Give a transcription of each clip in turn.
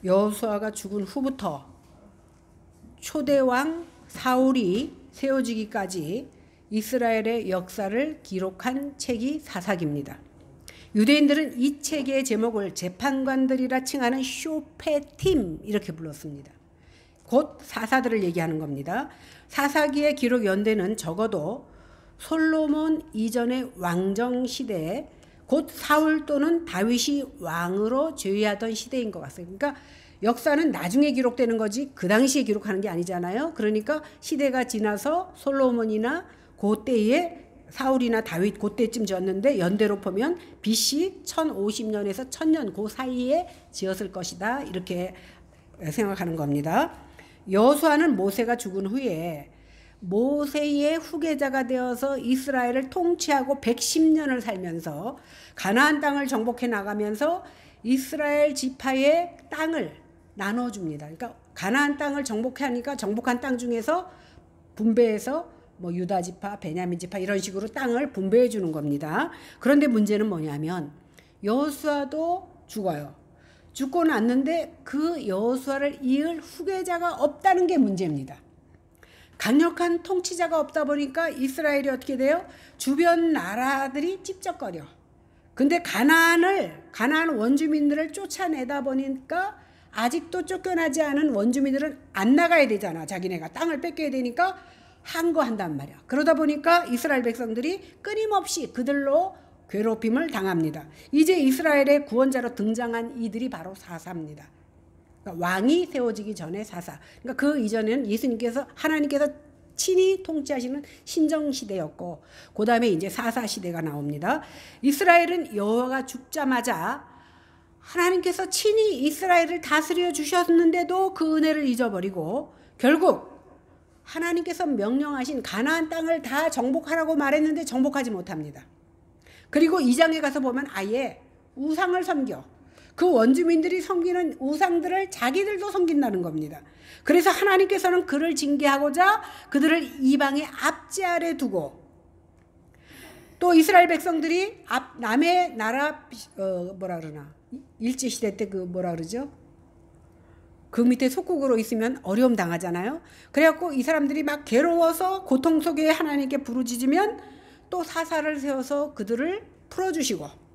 여호수아가 죽은 후부터 초대왕 사울이 세워지기까지 이스라엘의 역사를 기록한 책이 사사기입니다. 유대인들은 이 책의 제목을 재판관들이라 칭하는 쇼페팀 이렇게 불렀습니다. 곧 사사들을 얘기하는 겁니다. 사사기의 기록 연대는 적어도 솔로몬 이전의 왕정 시대에 곧 사울 또는 다윗이 왕으로 제위하던 시대인 것 같습니다. 그러니까 역사는 나중에 기록되는 거지 그 당시에 기록하는 게 아니잖아요. 그러니까 시대가 지나서 솔로몬이나 그때에 사울이나 다윗 그때쯤 지었는데 연대로 보면 BC 1050년에서 1000년 그 사이에 지었을 것이다 이렇게 생각하는 겁니다. 여호수아는 모세가 죽은 후에 모세의 후계자가 되어서 이스라엘을 통치하고 110년을 살면서 가나안 땅을 정복해 나가면서 이스라엘 지파의 땅을 나눠줍니다. 그러니까 가나안 땅을 정복하니까 정복한 땅 중에서 분배해서 뭐 유다 지파, 베냐민 지파 이런 식으로 땅을 분배해 주는 겁니다. 그런데 문제는 뭐냐면 여호수아도 죽어요. 죽고 났는데 그 여호수아를 이을 후계자가 없다는 게 문제입니다. 강력한 통치자가 없다 보니까 이스라엘이 어떻게 돼요? 주변 나라들이 찝쩍거려. 근데 가나안 원주민들을 쫓아내다 보니까 아직도 쫓겨나지 않은 원주민들은 안 나가야 되잖아. 자기네가 땅을 뺏겨야 되니까 항거한단 말이야. 그러다 보니까 이스라엘 백성들이 끊임없이 그들로 괴롭힘을 당합니다. 이제 이스라엘의 구원자로 등장한 이들이 바로 사사입니다. 그러니까 왕이 세워지기 전에 사사. 그러니까 그 이전에는 하나님께서 친히 통치하시는 신정시대였고 그 다음에 이제 사사시대가 나옵니다. 이스라엘은 여호와가 죽자마자 하나님께서 친히 이스라엘을 다스려 주셨는데도 그 은혜를 잊어버리고 결국 하나님께서 명령하신 가나안 땅을 다 정복하라고 말했는데 정복하지 못합니다. 그리고 2장에 가서 보면 아예 우상을 섬겨. 그 원주민들이 섬기는 우상들을 자기들도 섬긴다는 겁니다. 그래서 하나님께서는 그를 징계하고자 그들을 이방의 압제 아래 두고 또 이스라엘 백성들이 남의 나라 일제시대 때 그 밑에 속국으로 있으면 어려움 당하잖아요. 그래갖고 이 사람들이 막 괴로워서 고통 속에 하나님께 부르짖으면 또 사사를 세워서 그들을 풀어주시고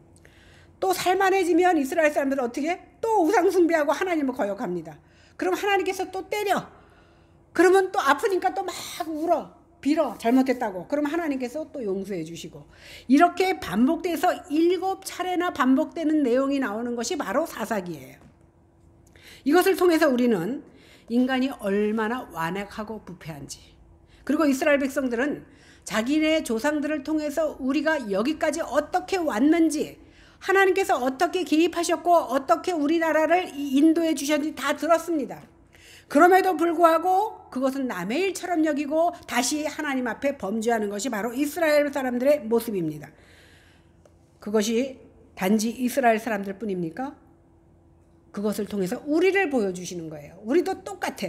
또 살만해지면 이스라엘 사람들은 어떻게 또 우상 숭배하고 하나님을 거역합니다. 그럼 하나님께서 또 때려. 그러면 또 아프니까 또 막 울어 빌어 잘못했다고. 그럼 하나님께서 또 용서해 주시고 이렇게 반복돼서 7차례나 반복되는 내용이 나오는 것이 바로 사사기예요. 이것을 통해서 우리는 인간이 얼마나 완악하고 부패한지 그리고 이스라엘 백성들은 자기네 조상들을 통해서 우리가 여기까지 어떻게 왔는지 하나님께서 어떻게 개입하셨고 어떻게 우리나라를 인도해 주셨는지 다 들었습니다. 그럼에도 불구하고 그것은 남의 일처럼 여기고 다시 하나님 앞에 범죄하는 것이 바로 이스라엘 사람들의 모습입니다. 그것이 단지 이스라엘 사람들 뿐입니까? 그것을 통해서 우리를 보여주시는 거예요. 우리도 똑같아.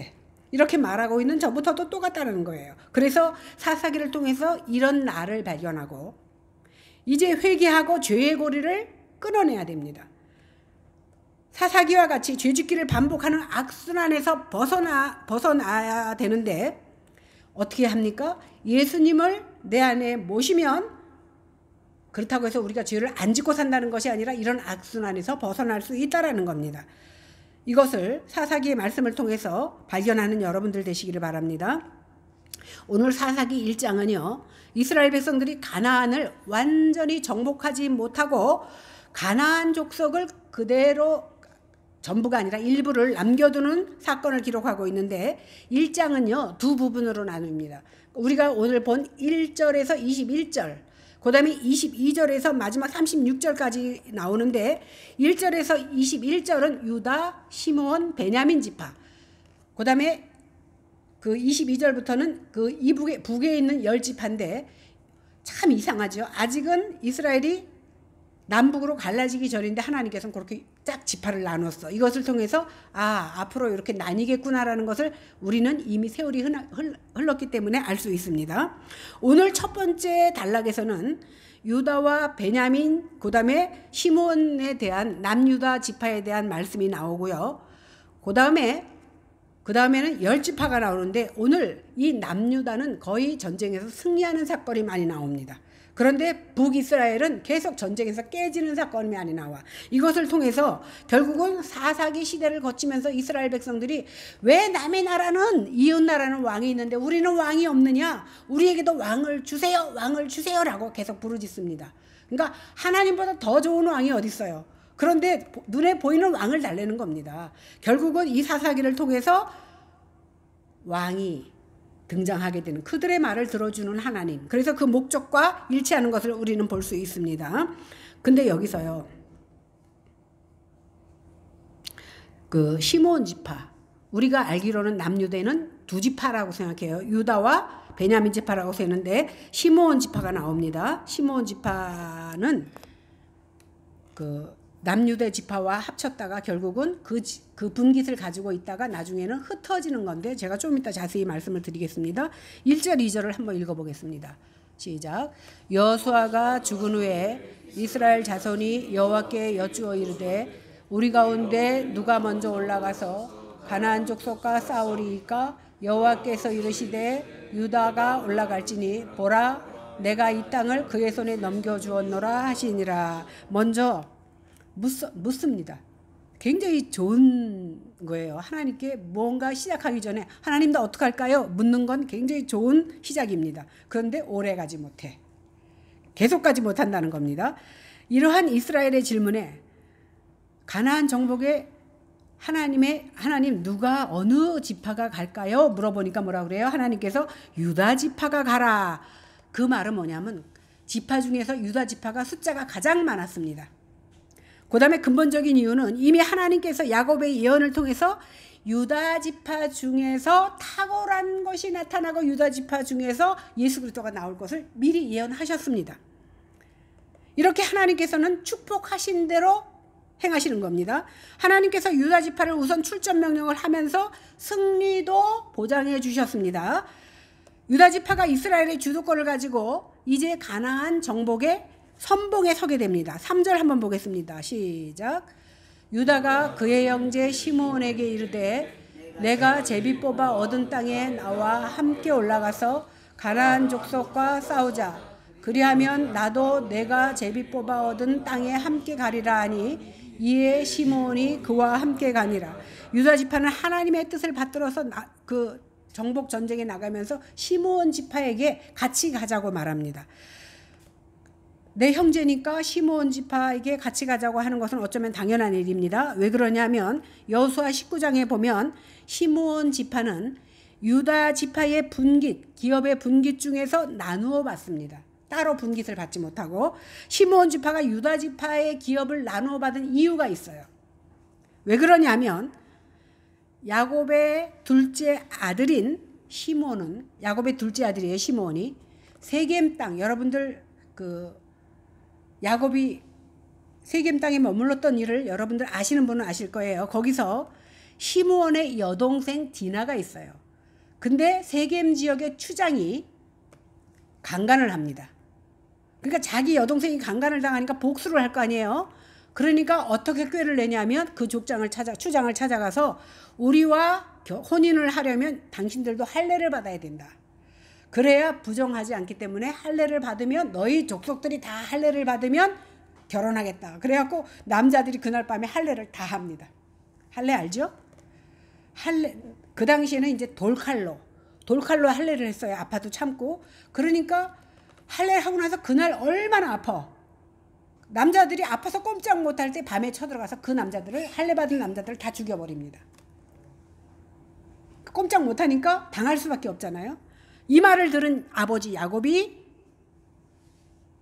이렇게 말하고 있는 저부터도 똑같다는 거예요. 그래서 사사기를 통해서 이런 나를 발견하고 이제 회개하고 죄의 고리를 끊어내야 됩니다. 사사기와 같이 죄짓기를 반복하는 악순환에서 벗어나야 되는데 어떻게 합니까? 예수님을 내 안에 모시면 그렇다고 해서 우리가 죄를 안 짓고 산다는 것이 아니라 이런 악순환에서 벗어날 수 있다는 겁니다. 이것을 사사기의 말씀을 통해서 발견하는 여러분들 되시기를 바랍니다. 오늘 사사기 1장은요. 이스라엘 백성들이 가나안을 완전히 정복하지 못하고 가나안 족속을 그대로 전부가 아니라 일부를 남겨두는 사건을 기록하고 있는데 1장은요. 두 부분으로 나눕니다. 우리가 오늘 본 1절에서 21절 그 다음에 22절에서 마지막 36절까지 나오는데 1절에서 21절은 유다, 시므온, 베냐민 지파 그 다음에 그 22절부터는 그 북에 있는 10지파인데 참 이상하죠. 아직은 이스라엘이 남북으로 갈라지기 전인데 하나님께서는 그렇게 쫙 지파를 나눴어. 이것을 통해서 앞으로 이렇게 나뉘겠구나라는 것을 우리는 이미 세월이 흘렀기 때문에 알 수 있습니다. 오늘 첫 번째 단락에서는 유다와 베냐민 그 다음에 시므온에 대한 남유다 지파에 대한 말씀이 나오고요. 그 다음에는 10지파가 나오는데 오늘 이 남유다는 거의 전쟁에서 승리하는 사건이 많이 나옵니다. 그런데 북이스라엘은 계속 전쟁에서 깨지는 사건이 많이 나와. 이것을 통해서 결국은 사사기 시대를 거치면서 이스라엘 백성들이 왜 남의 나라는 이웃 나라는 왕이 있는데 우리는 왕이 없느냐? 우리에게도 왕을 주세요. 왕을 주세요라고 계속 부르짖습니다. 그러니까 하나님보다 더 좋은 왕이 어디 있어요? 그런데 눈에 보이는 왕을 달래는 겁니다. 결국은 이 사사기를 통해서 왕이 등장하게 되는, 그들의 말을 들어주는 하나님. 그래서 그 목적과 일치하는 것을 우리는 볼 수 있습니다. 근데 여기서요, 그 시므온 지파, 우리가 알기로는 남유대는 두 지파라고 생각해요. 유다와 베냐민 지파라고 세는데 시므온 지파가 나옵니다. 시므온 지파는 그 남유대 지파와 합쳤다가 결국은 그 분깃을 가지고 있다가 나중에는 흩어지는 건데 제가 좀 이따 자세히 말씀을 드리겠습니다. 1절 2절을 한번 읽어보겠습니다. 시작. 여호수아가 죽은 후에 이스라엘 자손이 여호와께 여쭈어 이르되 우리 가운데 누가 먼저 올라가서 가나안 족속과 싸우리이까? 여호와께서 이르시되 유다가 올라갈지니 보라 내가 이 땅을 그의 손에 넘겨주었노라 하시니라. 먼저 묻습니다. 굉장히 좋은 거예요. 하나님께 뭔가 시작하기 전에 하나님 나 어떡할까요? 묻는 건 굉장히 좋은 시작입니다. 그런데 오래 가지 못해. 계속 가지 못한다는 겁니다. 이러한 이스라엘의 질문에 가나안 정복에 하나님 누가 어느 지파가 갈까요? 물어보니까 뭐라 그래요? 하나님께서 유다 지파가 가라. 그 말은 뭐냐면 지파 중에서 유다 지파가 숫자가 가장 많았습니다. 그 다음에 근본적인 이유는 이미 하나님께서 야곱의 예언을 통해서 유다 지파 중에서 탁월한 것이 나타나고 유다 지파 중에서 예수 그리스도가 나올 것을 미리 예언하셨습니다. 이렇게 하나님께서는 축복하신 대로 행하시는 겁니다. 하나님께서 유다 지파를 우선 출전 명령을 하면서 승리도 보장해 주셨습니다. 유다 지파가 이스라엘의 주도권을 가지고 이제 가나안 정복에 선봉에 서게 됩니다. 3절 한번 보겠습니다. 시작. 유다가 그의 형제 시므온에게 이르되 내가 제비 뽑아 얻은 땅에 나와 함께 올라가서 가나안 족속과 싸우자. 그리하면 나도 내가 제비 뽑아 얻은 땅에 함께 가리라 하니 이에 시므온이 그와 함께 가니라. 유다 지파는 하나님의 뜻을 받들어서 그 정복 전쟁에 나가면서 시므온 지파에게 같이 가자고 말합니다. 내 형제니까 시므온 지파에게 같이 가자고 하는 것은 어쩌면 당연한 일입니다. 왜 그러냐면 여호수아 19장에 보면 시므온 지파는 유다 지파의 분깃, 기업의 분깃 중에서 나누어 받습니다. 따로 분깃을 받지 못하고 시므온 지파가 유다 지파의 기업을 나누어 받은 이유가 있어요. 왜 그러냐면 야곱의 둘째 아들인 시므온은, 야곱의 둘째 아들이에요. 시므온이 세겜 땅, 여러분들 야곱이 세겜 땅에 머물렀던 일을 여러분들 아시는 분은 아실 거예요. 거기서 시므온의 여동생 디나가 있어요. 근데 세겜 지역의 추장이 강간을 합니다. 그러니까 자기 여동생이 강간을 당하니까 복수를 할 거 아니에요. 그러니까 어떻게 꾀를 내냐면 그 추장을 찾아가서 우리와 혼인을 하려면 당신들도 할례를 받아야 된다. 그래야 부정하지 않기 때문에 할례를 받으면 너희 족속들이 다 할례를 받으면 결혼하겠다. 그래갖고 남자들이 그날 밤에 할례를 다 합니다. 할례 알죠? 할례, 그 당시에는 이제 돌칼로 할례를 했어요. 아파도 참고. 그러니까 할례를 하고 나서 그날 얼마나 아파. 남자들이 아파서 꼼짝 못할 때 밤에 쳐들어가서 그 남자들을, 할례 받은 남자들을 다 죽여버립니다. 꼼짝 못하니까 당할 수밖에 없잖아요. 이 말을 들은 아버지 야곱이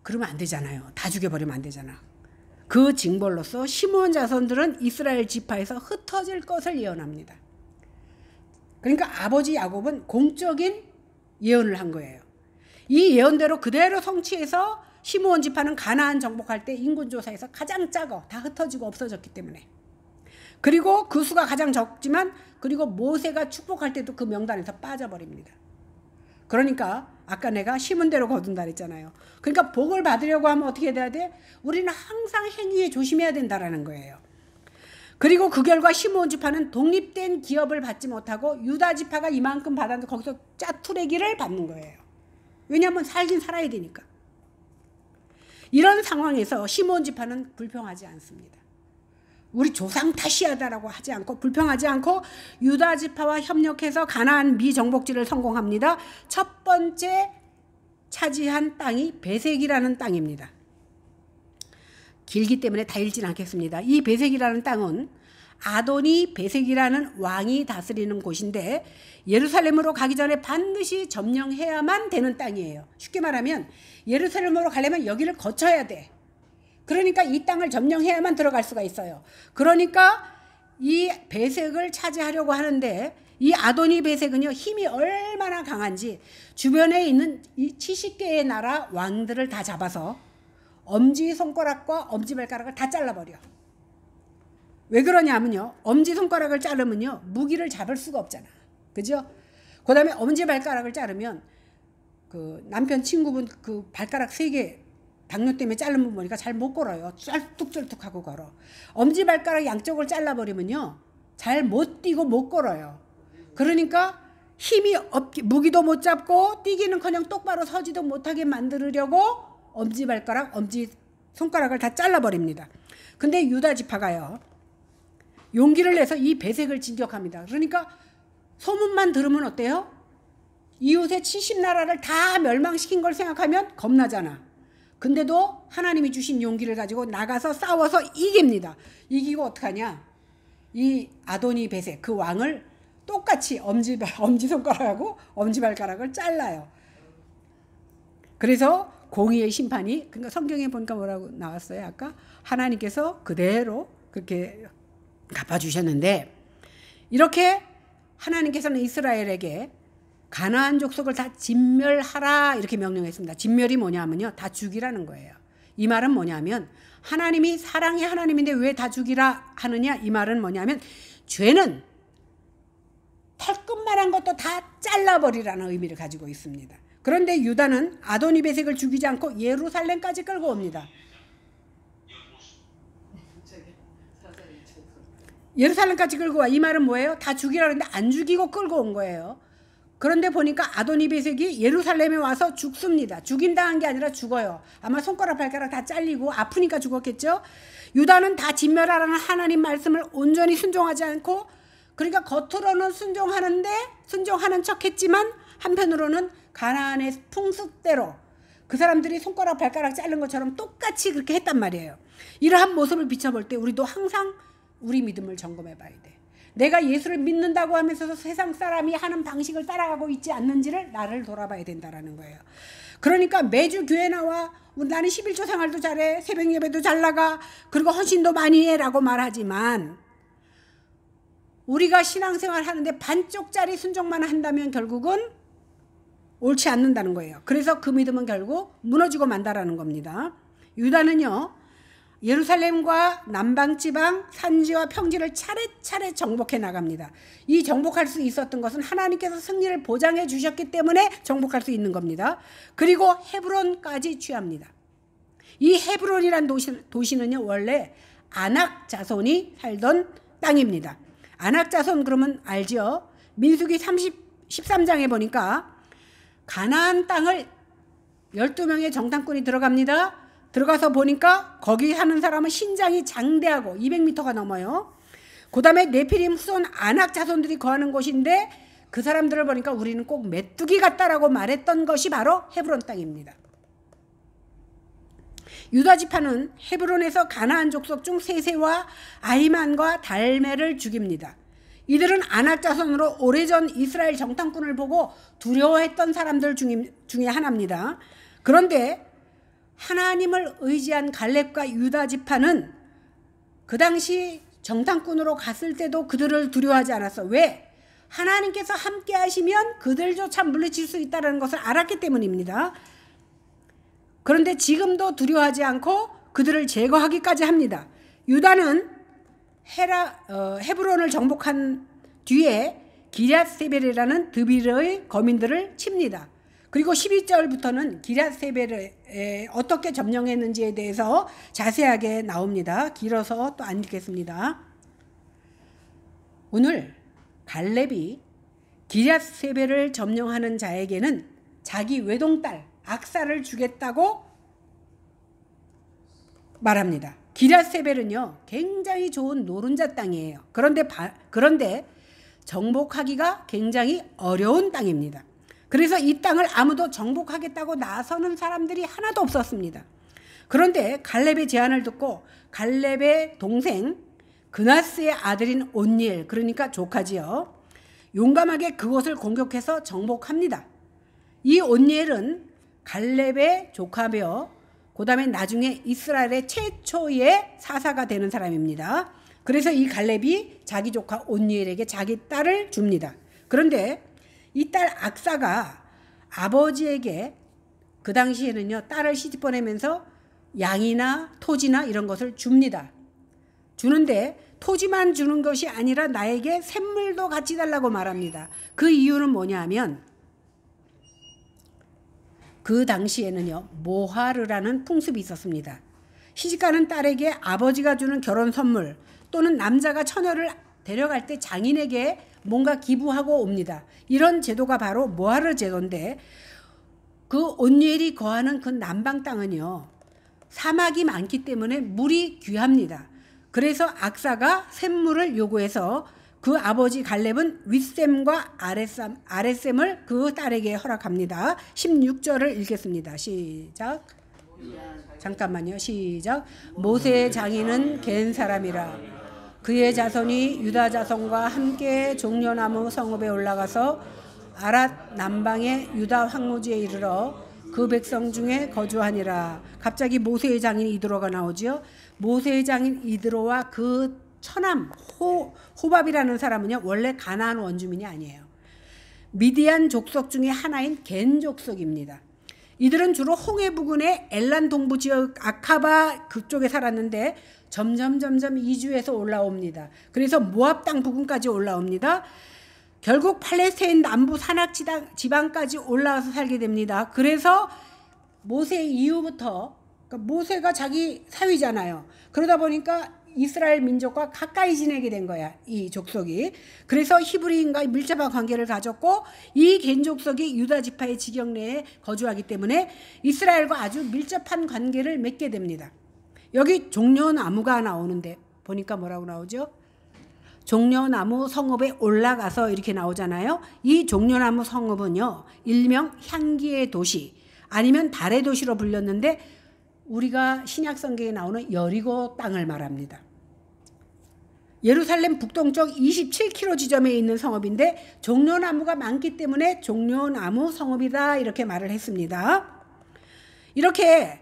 그러면 안 되잖아요. 다 죽여버리면 안 되잖아. 그 징벌로서 시므온 자손들은 이스라엘 지파에서 흩어질 것을 예언합니다. 그러니까 아버지 야곱은 공적인 예언을 한 거예요. 이 예언대로 그대로 성취해서 시므온 지파는 가나안 정복할 때 인군조사에서 가장 작아. 다 흩어지고 없어졌기 때문에. 그리고 그 수가 가장 적지만 그리고 모세가 축복할 때도 그 명단에서 빠져버립니다. 그러니까 아까 내가 심은 대로 거둔다 그랬잖아요. 그러니까 복을 받으려고 하면 어떻게 돼야 돼? 우리는 항상 행위에 조심해야 된다라는 거예요. 그리고 그 결과 시므온 지파는 독립된 기업을 받지 못하고 유다 지파가 이만큼 받았는데 거기서 짜투레기를 받는 거예요. 왜냐하면 살긴 살아야 되니까. 이런 상황에서 시므온 지파는 불평하지 않습니다. 우리 조상 탓이야다라고 하지 않고 불평하지 않고 유다 지파와 협력해서 가나안 미정복지를 성공합니다. 첫 번째 차지한 땅이 베색이라는 땅입니다. 길기 때문에 다 읽진 않겠습니다. 이 베색이라는 땅은 아도니 베색이라는 왕이 다스리는 곳인데 예루살렘으로 가기 전에 반드시 점령해야만 되는 땅이에요. 쉽게 말하면 예루살렘으로 가려면 여기를 거쳐야 돼. 그러니까 이 땅을 점령해야만 들어갈 수가 있어요. 그러니까 이 베색을 차지하려고 하는데 이 아도니 베색은요, 힘이 얼마나 강한지 주변에 있는 이 70개의 나라 왕들을 다 잡아서 엄지손가락과 엄지발가락을 다 잘라버려. 왜 그러냐면요, 엄지손가락을 자르면요 무기를 잡을 수가 없잖아. 그죠? 그 다음에 엄지발가락을 자르면 그 남편 친구분 그 발가락 3개 당뇨 때문에 자른 분 보니까 잘 못 걸어요. 쩔뚝쩔뚝하고 걸어. 엄지발가락 양쪽을 잘라버리면요 잘 못 뛰고 못 걸어요. 그러니까 힘이 없기, 무기도 못 잡고 뛰기는커녕 똑바로 서지도 못하게 만들려고 엄지발가락, 엄지손가락을 다 잘라버립니다. 근데 유다 지파가요 용기를 내서 이 베색을 진격합니다. 그러니까 소문만 들으면 어때요? 이웃의 70나라를 다 멸망시킨 걸 생각하면 겁나잖아. 근데도 하나님이 주신 용기를 가지고 나가서 싸워서 이깁니다. 이기고 어떡하냐? 이 아도니 베색 그 왕을 똑같이 엄지손가락하고 엄지발가락을 잘라요. 그래서 공의의 심판이, 그러니까 성경에 보니까 뭐라고 나왔어요? 아까 하나님께서 그대로 그렇게 갚아주셨는데, 이렇게 하나님께서는 이스라엘에게 가나안 족속을 다 진멸하라 이렇게 명령했습니다. 진멸이 뭐냐면요, 다 죽이라는 거예요. 이 말은 뭐냐면 하나님이 사랑의 하나님인데 왜 다 죽이라 하느냐, 이 말은 뭐냐면 죄는 털끝만한 것도 다 잘라버리라는 의미를 가지고 있습니다. 그런데 유다는 아도니베색을 죽이지 않고 예루살렘까지 끌고 옵니다. 예루살렘까지 끌고 와. 이 말은 뭐예요? 다 죽이라 그랬는데 안 죽이고 끌고 온 거예요. 그런데 보니까 아도니베색이 예루살렘에 와서 죽습니다. 죽임당한 게 아니라 죽어요. 아마 손가락 발가락 다 잘리고 아프니까 죽었겠죠. 유다는 다 진멸하라는 하나님 말씀을 온전히 순종하지 않고, 그러니까 겉으로는 순종하는 척했지만 한편으로는 가나안의 풍습대로 그 사람들이 손가락 발가락 자른 것처럼 똑같이 그렇게 했단 말이에요. 이러한 모습을 비춰볼 때 우리도 항상 우리 믿음을 점검해 봐야 돼. 내가 예수를 믿는다고 하면서도 세상 사람이 하는 방식을 따라가고 있지 않는지를 나를 돌아봐야 된다라는 거예요. 그러니까 매주 교회 나와, 나는 11조 생활도 잘해, 새벽 예배도 잘 나가, 그리고 헌신도 많이 해라고 말하지만 우리가 신앙생활 하는데 반쪽짜리 순종만 한다면 결국은 옳지 않는다는 거예요. 그래서 그 믿음은 결국 무너지고 만다라는 겁니다. 유다는요, 예루살렘과 남방지방 산지와 평지를 차례차례 정복해 나갑니다. 이 정복할 수 있었던 것은 하나님께서 승리를 보장해 주셨기 때문에 정복할 수 있는 겁니다. 그리고 헤브론까지 취합니다. 이 헤브론이란 도시는요, 원래 아낙 자손이 살던 땅입니다. 아낙 자손 그러면 알죠? 민수기 13장에 보니까 가나안 땅을 12명의 정탐꾼이 들어갑니다. 들어가서 보니까 거기 사는 사람은 신장이 장대하고 200m가 넘어요. 그 다음에 네피림 후손 아낙 자손들이 거하는 곳인데 그 사람들을 보니까 우리는 꼭 메뚜기 같다라고 말했던 것이 바로 헤브론 땅입니다. 유다 지파는 헤브론에서 가나안 족속 중 세세와 아히만과 달메를 죽입니다. 이들은 아낙 자손으로 오래전 이스라엘 정탐꾼을 보고 두려워했던 사람들 중에 하나입니다. 그런데 하나님을 의지한 갈렙과 유다 지파는 그 당시 정탐꾼으로 갔을 때도 그들을 두려워하지 않았어. 왜? 하나님께서 함께 하시면 그들조차 물리칠 수 있다는 것을 알았기 때문입니다. 그런데 지금도 두려워하지 않고 그들을 제거하기까지 합니다. 유다는 헤브론을 정복한 뒤에 기럇세벨이라는 드빌의 거민들을 칩니다. 그리고 12절부터는 기럇세벨에 어떻게 점령했는지에 대해서 자세하게 나옵니다. 길어서 또 안 읽겠습니다. 오늘 갈렙이 기럇세벨을 점령하는 자에게는 자기 외동딸 악사를 주겠다고 말합니다. 기럇세벨은요 굉장히 좋은 노른자 땅이에요. 그런데 정복하기가 굉장히 어려운 땅입니다. 그래서 이 땅을 아무도 정복하겠다고 나서는 사람들이 하나도 없었습니다. 그런데 갈렙의 제안을 듣고 갈렙의 동생 그나스의 아들인 온니엘, 그러니까 조카지요, 용감하게 그곳을 공격해서 정복합니다. 이 온니엘은 갈렙의 조카며 그 다음에 나중에 이스라엘의 최초의 사사가 되는 사람입니다. 그래서 이 갈렙이 자기 조카 온니엘에게 자기 딸을 줍니다. 그런데 이 딸 악사가 아버지에게 그 당시에는요 딸을 시집 보내면서 양이나 토지나 이런 것을 줍니다. 주는데 토지만 주는 것이 아니라 나에게 샘물도 같이 달라고 말합니다. 그 이유는 뭐냐 하면 그 당시에는요 모하르라는 풍습이 있었습니다. 시집가는 딸에게 아버지가 주는 결혼 선물 또는 남자가 처녀를 데려갈 때 장인에게 뭔가 기부하고 옵니다. 이런 제도가 바로 모하르 제도인데 그 온니엘이 거하는 그 남방 땅은요 사막이 많기 때문에 물이 귀합니다. 그래서 악사가 샘물을 요구해서 그 아버지 갈렙은 윗샘과 아랫샘을 그 딸에게 허락합니다. 16절을 읽겠습니다. 시작. 잠깐만요. 시작. 모세의 장인은 겐 사람이라 그의 자손이 유다 자손과 함께 종려나무 성읍에 올라가서 아랏 남방의 유다 황무지에 이르러 그 백성 중에 거주하니라. 갑자기 모세의 장인 이드로가 나오지요. 모세의 장인 이드로와 그 처남 호밥이라는 사람은요 원래 가나안 원주민이 아니에요. 미디안 족속 중에 하나인 겐 족속입니다. 이들은 주로 홍해 부근의 엘란 동부 지역 아카바 그쪽에 살았는데 점점 이주해서 올라옵니다. 그래서 모압 땅 부근까지 올라옵니다. 결국 팔레스타인 남부 산악 지방까지 올라와서 살게 됩니다. 그래서 모세 이후부터 그러니까 모세가 자기 사위잖아요. 그러다 보니까 이스라엘 민족과 가까이 지내게 된 거야, 이 족속이. 그래서 히브리인과 밀접한 관계를 가졌고 이 겐 족속이 유다 지파의 지경 내에 거주하기 때문에 이스라엘과 아주 밀접한 관계를 맺게 됩니다. 여기 종려나무가 나오는데 보니까 뭐라고 나오죠? 종려나무 성읍에 올라가서 이렇게 나오잖아요. 이 종려나무 성읍은요 일명 향기의 도시 아니면 달의 도시로 불렸는데 우리가 신약 성경에 나오는 여리고 땅을 말합니다. 예루살렘 북동쪽 27km 지점에 있는 성읍인데 종려나무가 많기 때문에 종려나무 성읍이다 이렇게 말을 했습니다. 이렇게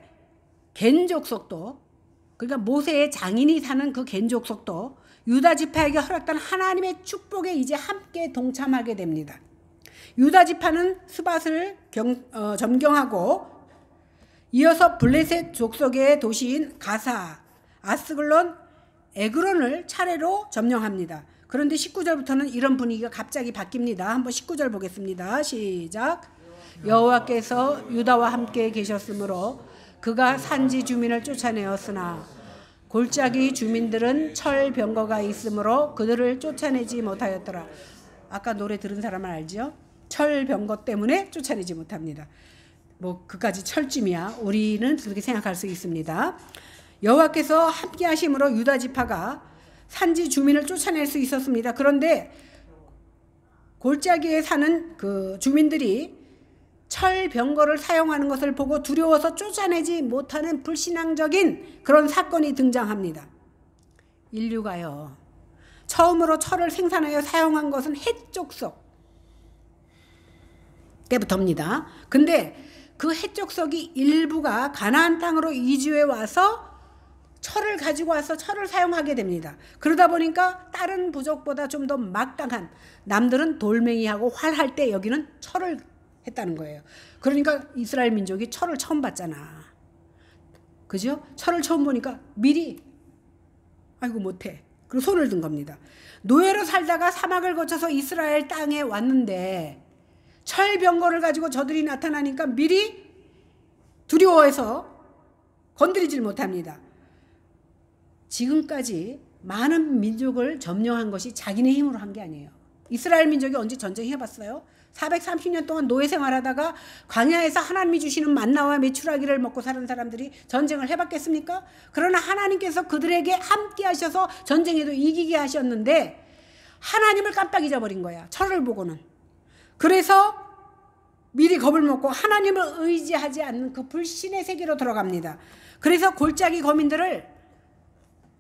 겐 족속도 그러니까 모세의 장인이 사는 그 겐 족속도 유다 지파에게 허락된 하나님의 축복에 이제 함께 동참하게 됩니다. 유다 지파는 스밧을 점경하고 이어서 블레셋 족속의 도시인 가사, 아스글론, 에그론을 차례로 점령합니다. 그런데 19절부터는 이런 분위기가 갑자기 바뀝니다. 한번 19절 보겠습니다. 시작. 여호와께서 유다와 함께 계셨으므로 그가 산지 주민을 쫓아내었으나 골짜기 주민들은 철병거가 있으므로 그들을 쫓아내지 못하였더라. 아까 노래 들은 사람은 알죠? 철병거 때문에 쫓아내지 못합니다. 뭐 그까지 철쯤이야. 우리는 그렇게 생각할 수 있습니다. 여호와께서 함께 하심으로 유다 지파가 산지 주민을 쫓아낼 수 있었습니다. 그런데 골짜기에 사는 그 주민들이 철병거를 사용하는 것을 보고 두려워서 쫓아내지 못하는 불신앙적인 그런 사건이 등장합니다. 인류가요 처음으로 철을 생산하여 사용한 것은 헷 족속 때부터입니다. 근데 그 헷 족속이 일부가 가나안 땅으로 이주해 와서 철을 가지고 와서 철을 사용하게 됩니다. 그러다 보니까 다른 부족보다 좀 더 막강한, 남들은 돌멩이하고 활할 때 여기는 철을 했다는 거예요. 그러니까 이스라엘 민족이 철을 처음 봤잖아. 그죠? 철을 처음 보니까 미리 아이고 못해. 그리고 손을 든 겁니다. 노예로 살다가 사막을 거쳐서 이스라엘 땅에 왔는데 철병거를 가지고 저들이 나타나니까 미리 두려워해서 건드리질 못합니다. 지금까지 많은 민족을 점령한 것이 자기네 힘으로 한 게 아니에요. 이스라엘 민족이 언제 전쟁해봤어요? 430년 동안 노예 생활하다가 광야에서 하나님이 주시는 만나와 메추라기를 먹고 사는 사람들이 전쟁을 해봤겠습니까? 그러나 하나님께서 그들에게 함께 하셔서 전쟁에도 이기게 하셨는데 하나님을 깜빡 잊어버린 거야. 철을 보고는. 그래서 미리 겁을 먹고 하나님을 의지하지 않는 그 불신의 세계로 들어갑니다. 그래서 골짜기 거민들을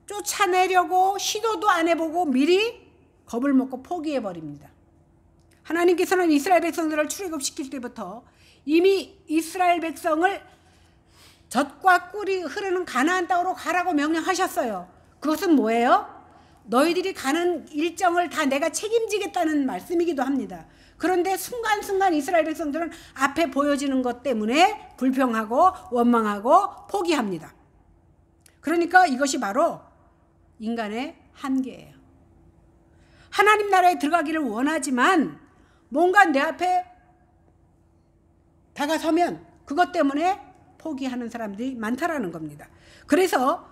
쫓아내려고 시도도 안 해보고 미리 겁을 먹고 포기해버립니다. 하나님께서는 이스라엘 백성들을 출애굽시킬 때부터 이미 이스라엘 백성을 젖과 꿀이 흐르는 가나안 땅으로 가라고 명령하셨어요. 그것은 뭐예요? 너희들이 가는 일정을 다 내가 책임지겠다는 말씀이기도 합니다. 그런데 순간순간 이스라엘 백성들은 앞에 보여지는 것 때문에 불평하고 원망하고 포기합니다. 그러니까 이것이 바로 인간의 한계예요. 하나님 나라에 들어가기를 원하지만 뭔가 내 앞에 다가서면 그것 때문에 포기하는 사람들이 많다라는 겁니다. 그래서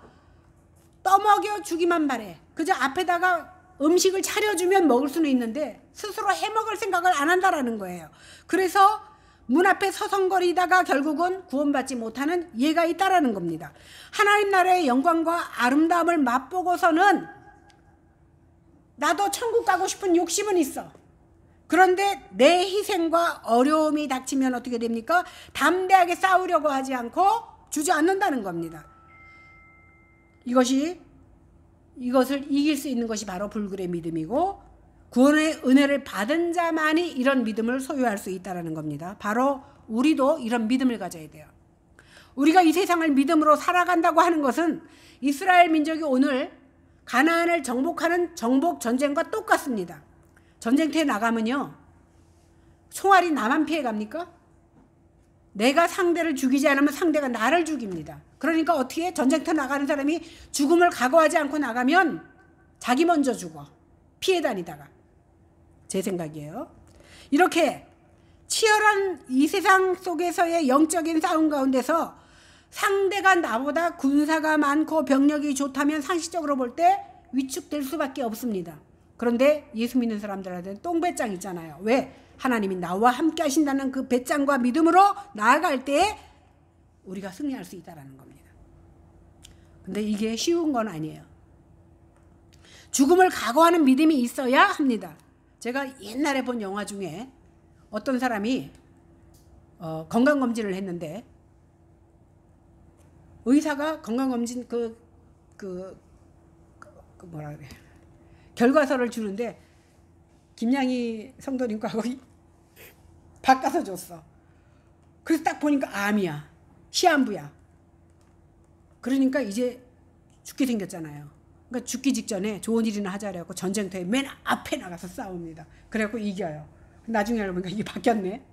떠먹여 주기만 바래. 그저 앞에다가 음식을 차려주면 먹을 수는 있는데 스스로 해먹을 생각을 안 한다라는 거예요. 그래서 문 앞에 서성거리다가 결국은 구원받지 못하는 예가 있다라는 겁니다. 하나님 나라의 영광과 아름다움을 맛보고서는 나도 천국 가고 싶은 욕심은 있어. 그런데 내 희생과 어려움이 닥치면 어떻게 됩니까? 담대하게 싸우려고 하지 않고 주저앉는다는 겁니다. 이것을 이길 수 있는 것이 바로 불굴의 믿음이고 구원의 은혜를 받은 자만이 이런 믿음을 소유할 수 있다는 겁니다. 바로 우리도 이런 믿음을 가져야 돼요. 우리가 이 세상을 믿음으로 살아간다고 하는 것은 이스라엘 민족이 오늘 가나안을 정복하는 정복 전쟁과 똑같습니다. 전쟁터에 나가면요, 총알이 나만 피해 갑니까? 내가 상대를 죽이지 않으면 상대가 나를 죽입니다. 그러니까 어떻게 전쟁터 나가는 사람이 죽음을 각오하지 않고 나가면 자기 먼저 죽어. 피해 다니다가. 제 생각이에요. 이렇게 치열한 이 세상 속에서의 영적인 싸움 가운데서 상대가 나보다 군사가 많고 병력이 좋다면 상식적으로 볼 때 위축될 수밖에 없습니다. 그런데 예수 믿는 사람들한테는 똥배짱 있잖아요. 왜? 하나님이 나와 함께 하신다는 그 배짱과 믿음으로 나아갈 때 우리가 승리할 수 있다는 겁니다. 근데 이게 쉬운 건 아니에요. 죽음을 각오하는 믿음이 있어야 합니다. 제가 옛날에 본 영화 중에 어떤 사람이 건강검진을 했는데 의사가 건강검진 뭐라 그래, 결과서를 주는데 김양희 성도님하고 바꿔서 줬어. 그래서 딱 보니까 암이야, 시한부야. 그러니까 이제 죽게 생겼잖아요. 그러니까 죽기 직전에 좋은 일이나 하자라고 전쟁터에 맨 앞에 나가서 싸웁니다. 그래갖고 이겨요. 나중에 알고 보니까 이게 바뀌었네.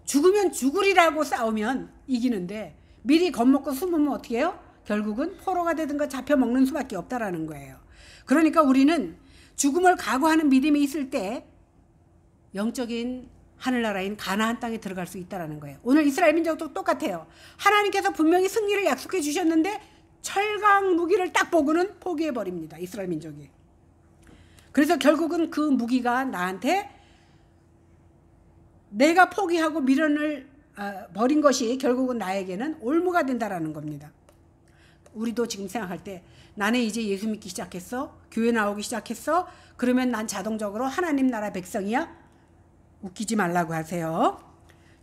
죽으면 죽으리라고 싸우면 이기는데 미리 겁먹고 숨으면 어떻게 해요? 결국은 포로가 되든가 잡혀 먹는 수밖에 없다라는 거예요. 그러니까 우리는 죽음을 각오하는 믿음이 있을 때 영적인 하늘나라인 가나안 땅에 들어갈 수 있다는 거예요. 오늘 이스라엘 민족도 똑같아요. 하나님께서 분명히 승리를 약속해 주셨는데 철강 무기를 딱 보고는 포기해버립니다. 이스라엘 민족이. 그래서 결국은 그 무기가 나한테 내가 포기하고 미련을 버린 것이 결국은 나에게는 올무가 된다라는 겁니다. 우리도 지금 생각할 때 나는 이제 예수 믿기 시작했어? 교회 나오기 시작했어? 그러면 난 자동적으로 하나님 나라 백성이야? 웃기지 말라고 하세요.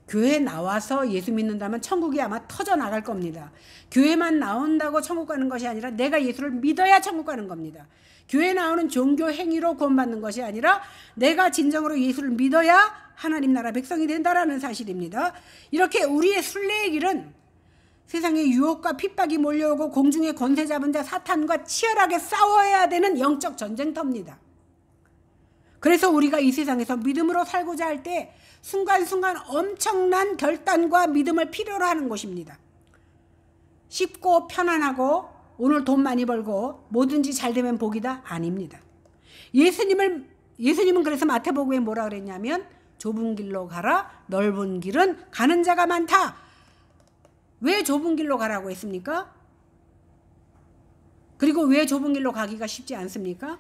교회 나와서 예수 믿는다면 천국이 아마 터져 나갈 겁니다. 교회만 나온다고 천국 가는 것이 아니라 내가 예수를 믿어야 천국 가는 겁니다. 교회 나오는 종교 행위로 구원받는 것이 아니라 내가 진정으로 예수를 믿어야 하나님 나라 백성이 된다라는 사실입니다. 이렇게 우리의 순례의 길은 세상에 유혹과 핍박이 몰려오고 공중에 권세 잡은 자 사탄과 치열하게 싸워야 되는 영적 전쟁터입니다. 그래서 우리가 이 세상에서 믿음으로 살고자 할 때 순간순간 엄청난 결단과 믿음을 필요로 하는 것입니다. 쉽고 편안하고 오늘 돈 많이 벌고 뭐든지 잘 되면 복이다? 아닙니다. 예수님은 그래서 마태복음에 뭐라 그랬냐면 좁은 길로 가라, 넓은 길은 가는 자가 많다. 왜 좁은 길로 가라고 했습니까? 그리고 왜 좁은 길로 가기가 쉽지 않습니까?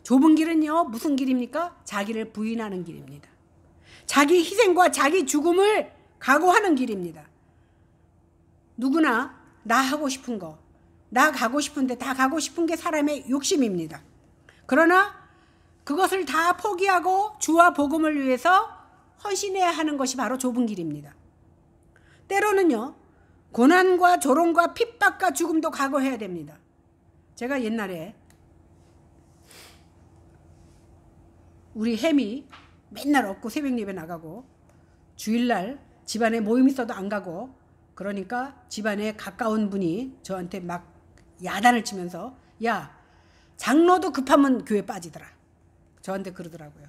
좁은 길은요, 무슨 길입니까? 자기를 부인하는 길입니다. 자기 희생과 자기 죽음을 각오하는 길입니다. 누구나 나 하고 싶은 거, 나 가고 싶은데 다 가고 싶은 게 사람의 욕심입니다. 그러나 그것을 다 포기하고 주와 복음을 위해서 헌신해야 하는 것이 바로 좁은 길입니다. 때로는요, 고난과 조롱과 핍박과 죽음도 각오해야 됩니다. 제가 옛날에 우리 햄이 맨날 얻고 새벽 예배 나가고 주일날 집안에 모임 있어도 안 가고, 그러니까 집안에 가까운 분이 저한테 막 야단을 치면서 야, 장로도 급하면 교회 빠지더라. 저한테 그러더라고요.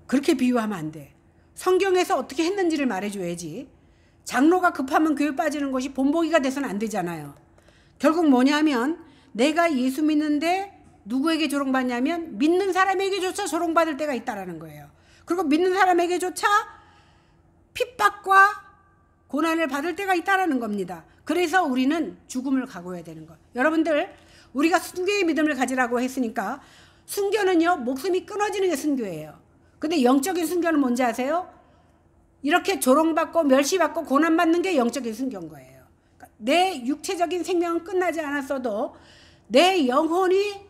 그렇게 비유하면 안 돼. 성경에서 어떻게 했는지를 말해줘야지. 장로가 급하면 교회 빠지는 것이 본보기가 돼서는 안 되잖아요. 결국 뭐냐면 내가 예수 믿는데 누구에게 조롱받냐면 믿는 사람에게조차 조롱받을 때가 있다라는 거예요. 그리고 믿는 사람에게조차 핍박과 고난을 받을 때가 있다라는 겁니다. 그래서 우리는 죽음을 각오해야 되는 것. 여러분들, 우리가 순교의 믿음을 가지라고 했으니까 순교는요, 목숨이 끊어지는 게 순교예요. 근데 영적인 순교는 뭔지 아세요? 이렇게 조롱받고 멸시받고 고난받는 게 영적인 순교인 거예요. 내 육체적인 생명은 끝나지 않았어도 내 영혼이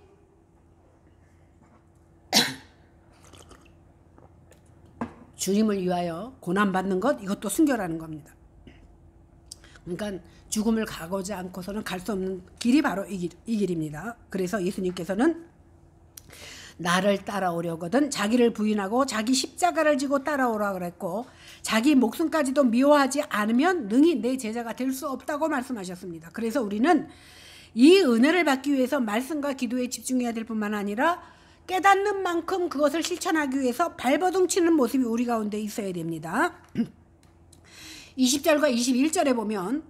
주님을 위하여 고난받는 것, 이것도 순교라는 겁니다. 그러니까 죽음을 가고자 않고서는 갈 수 없는 길이 바로 이 길입니다. 그래서 예수님께서는 나를 따라오려거든 자기를 부인하고 자기 십자가를 지고 따라오라 그랬고, 자기 목숨까지도 미워하지 않으면 능히 내 제자가 될 수 없다고 말씀하셨습니다. 그래서 우리는 이 은혜를 받기 위해서 말씀과 기도에 집중해야 될 뿐만 아니라 깨닫는 만큼 그것을 실천하기 위해서 발버둥 치는 모습이 우리 가운데 있어야 됩니다. 20절과 21절에 보면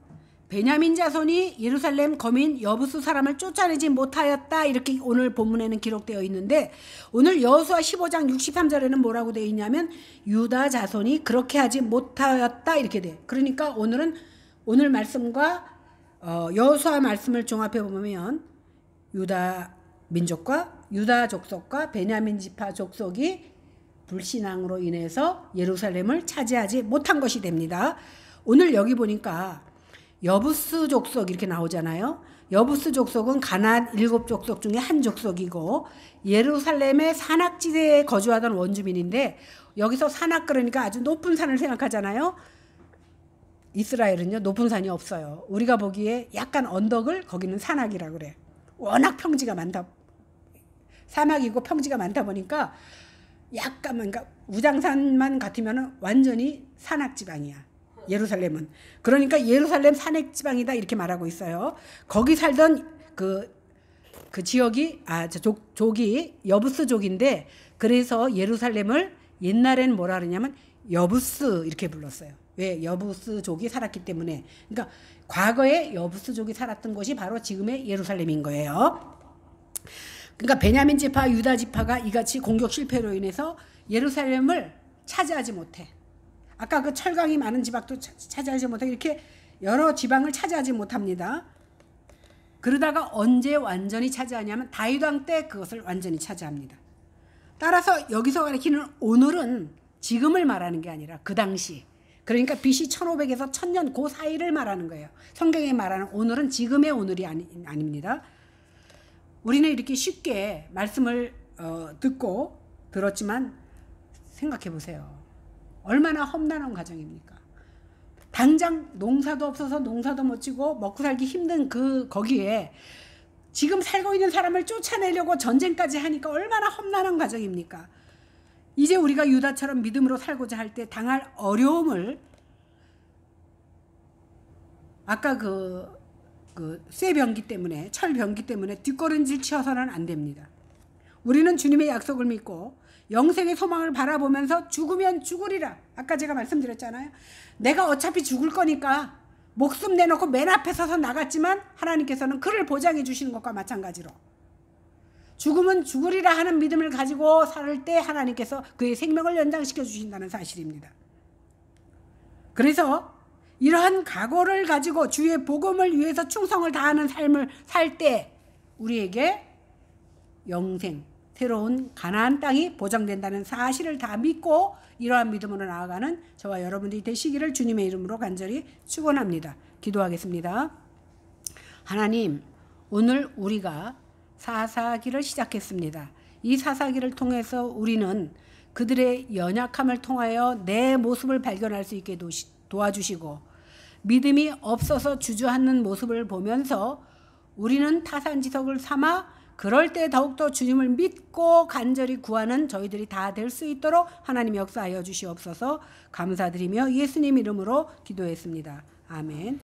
베냐민 자손이 예루살렘 거민 여부수 사람을 쫓아내지 못하였다, 이렇게 오늘 본문에는 기록되어 있는데, 오늘 여호수아 15장 63절에는 뭐라고 되어 있냐면 유다 자손이 그렇게 하지 못하였다, 이렇게 돼. 그러니까 오늘은 오늘 말씀과 여호수아 말씀을 종합해 보면 유다 민족과 유다 족속과 베냐민 지파 족속이 불신앙으로 인해서 예루살렘을 차지하지 못한 것이 됩니다. 오늘 여기 보니까 여부스 족속 이렇게 나오잖아요. 여부스 족속은 가나안 7족속 중에 한 족속이고 예루살렘의 산악지대에 거주하던 원주민인데, 여기서 산악 그러니까 아주 높은 산을 생각하잖아요. 이스라엘은요, 높은 산이 없어요. 우리가 보기에 약간 언덕을, 거기는 산악이라 그래. 워낙 평지가 많다. 사막이고 평지가 많다 보니까 약간, 그러니까 우장산만 같으면 완전히 산악지방이야, 예루살렘은. 그러니까 예루살렘 산악지방이다, 이렇게 말하고 있어요. 거기 살던 그 지역이, 족이 여부스족인데, 그래서 예루살렘을 옛날엔 뭐라 그러냐면 여부스 이렇게 불렀어요. 왜? 여부스족이 살았기 때문에. 그러니까 과거에 여부스족이 살았던 곳이 바로 지금의 예루살렘인 거예요. 그러니까 베냐민 지파, 유다 지파가 이같이 공격 실패로 인해서 예루살렘을 차지하지 못해. 아까 그 철강이 많은 지방도 차지하지 못하고 이렇게 여러 지방을 차지하지 못합니다. 그러다가 언제 완전히 차지하냐면 다윗 왕 때 그것을 완전히 차지합니다. 따라서 여기서 가리키는 오늘은 지금을 말하는 게 아니라 그 당시, 그러니까 BC 1500에서 1000년 그 사이를 말하는 거예요. 성경에 말하는 오늘은 지금의 오늘이 아닙니다. 우리는 이렇게 쉽게 말씀을 듣고 들었지만 생각해 보세요. 얼마나 험난한 과정입니까? 당장 농사도 없어서 농사도 못 지고 먹고 살기 힘든 거기에 지금 살고 있는 사람을 쫓아내려고 전쟁까지 하니까 얼마나 험난한 과정입니까? 이제 우리가 유다처럼 믿음으로 살고자 할 때 당할 어려움을, 아까 쇠 변기 때문에, 철 변기 때문에 뒷걸음질 치어서는 안 됩니다. 우리는 주님의 약속을 믿고 영생의 소망을 바라보면서 죽으면 죽으리라. 아까 제가 말씀드렸잖아요. 내가 어차피 죽을 거니까 목숨 내놓고 맨 앞에 서서 나갔지만 하나님께서는 그를 보장해 주시는 것과 마찬가지로 죽으면 죽으리라 하는 믿음을 가지고 살 때 하나님께서 그의 생명을 연장시켜 주신다는 사실입니다. 그래서 이러한 각오를 가지고 주의 복음을 위해서 충성을 다하는 삶을 살 때 우리에게 영생, 새로운 가나안 땅이 보장된다는 사실을 다 믿고 이러한 믿음으로 나아가는 저와 여러분들이 되시기를 주님의 이름으로 간절히 축원합니다. 기도하겠습니다. 하나님, 오늘 우리가 사사기를 시작했습니다. 이 사사기를 통해서 우리는 그들의 연약함을 통하여 내 모습을 발견할 수 있게 도와주시고 믿음이 없어서 주저앉는 모습을 보면서 우리는 타산지석을 삼아 그럴 때 더욱더 주님을 믿고 간절히 구하는 저희들이 다 될 수 있도록 하나님 역사하여 주시옵소서. 감사드리며 예수님 이름으로 기도했습니다. 아멘.